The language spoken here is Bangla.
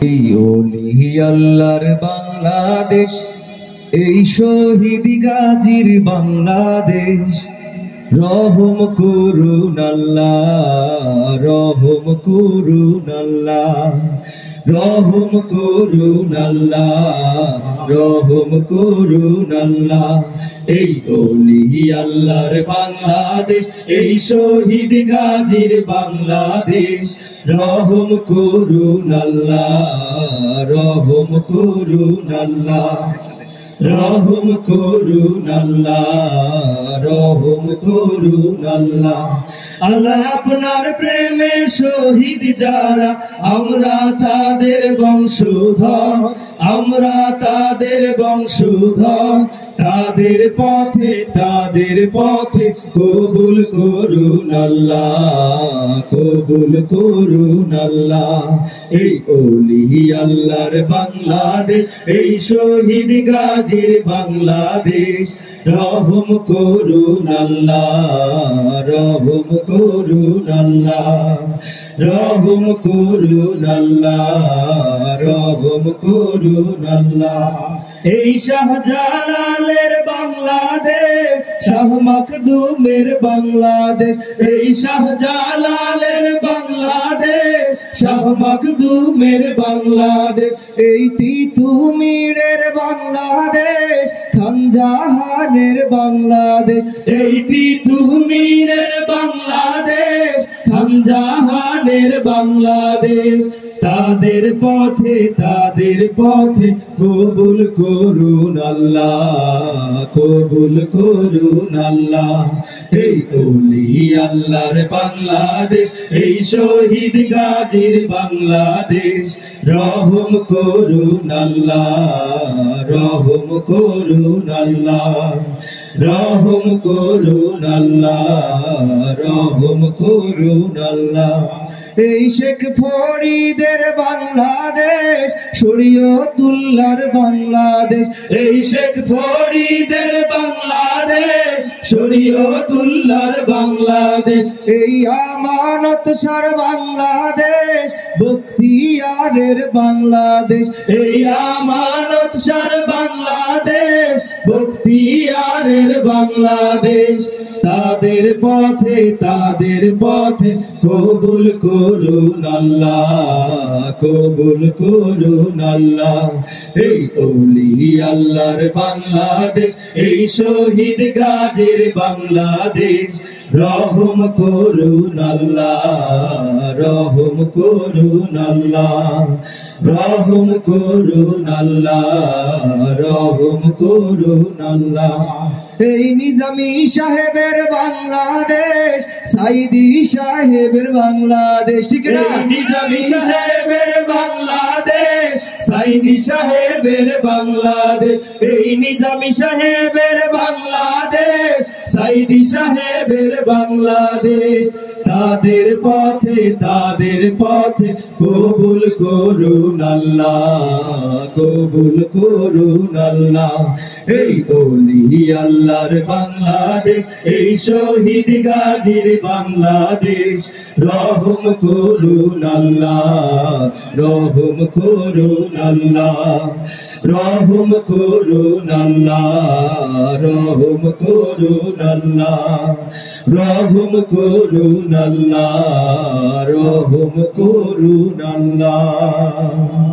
এই ওলি আল্লাহর বাংলাদেশ, এই শহীদ গাজীর বাংলাদেশ। রহম করুন আল্লাহ, রহম করুন আল্লাহ, রহম করুন আল্লাহ, রহম করুন আল্লাহ। এই ওলি আল্লাহর বাংলাদেশ, এই শহীদ গাজীর বাংলাদেশ। রহম করুন আল্লাহ, রহম করুন আল্লাহ, রহম করুন আল্লাহ, রহম করুন আল্লাহ। আল্লাহ আপনার প্রেমে শহীদ যারা, আমরা তাদের বংশধর, আমরা তাদের বংশধর। তাদের পথে কবুল করুন আল্লাহ, কবুল করুন আল্লাহ। এই ওলি আল্লাহর বাংলাদেশ, এই শহীদ গাজীর বাংলাদেশ। রহম করুন আল্লাহ, রহম করুন আল্লাহ, রহম করুন আল্লাহ, রহম করুন আল্লাহ। এই শাহজালালের বাংলাদেশ, শাহ মাখদুমের বাংলাদেশ। এই শাহজালালের বাংলাদেশ, শাহ মাখদুমের বাংলাদেশ। এই তিতুমীরের বাংলাদেশ, খানজাহানের বাংলাদেশ। এই তিতুমীরের বাংলাদেশ, খানজাহানের বাংলাদেশ। তাদের পথে কবুল করুন আল্লাহ, কবুল করুন আল্লাহ। এই ওলি আল্লাহর বাংলাদেশ, এই শহীদ গাজীর বাংলাদেশ। রহম করুন আল্লাহ, রহম করুন আল্লাহ, রহম করুন আল্লাহ, রহম করুন আল্লাহ। এই শেখ ফরিদের বাংলাদেশ, শরীয়তুল্লাহর বাংলাদেশ। এই শেখ ফরিদের বাংলাদেশ, শরীয়তুল্লাহর বাংলাদেশ। এই আমানত সার বাংলাদেশ, বখতিয়ারের বাংলাদেশ। এই আমানত সার বাংলাদেশ, বখতিয়ারের বাংলাদেশ। তাদের পথে কবুল করুন আল্লাহ, কবুল করুন আল্লাহ। এই ওলি আল্লাহর বাংলাদেশ, এই শহীদ গাজীর বাংলাদেশ। রহম করুন আল্লাহ, রহম করুন আল্লাহ, রহম করুন আল্লাহ, রহম করুন আল্লাহ। এই নিজামী সাহেবের বাংলাদেশ, সাইদি সাহেবের বাংলাদেশ। ঠিক না? নিজামী সাহেবের বাংলাদেশ, সাইদি সাহেবের বাংলাদেশ। এই নিজামী সাহেবের বাংলাদেশ, সাইদি সাহেবের বাংলাদেশ। তাদের পথে কবুল করুন আল্লাহ, কবুল করুন আল্লাহ। এই ওলি আল্লাহর বাংলাদেশ, এই শহীদ গাজীর বাংলাদেশ। রহম করুন আল্লাহ, রহম করুন আল্লাহ, রহম করুন আল্লাহ, রহম করুন আল্লাহ, রহম করুন আল্লাহ, রহম করুন আল্লাহ।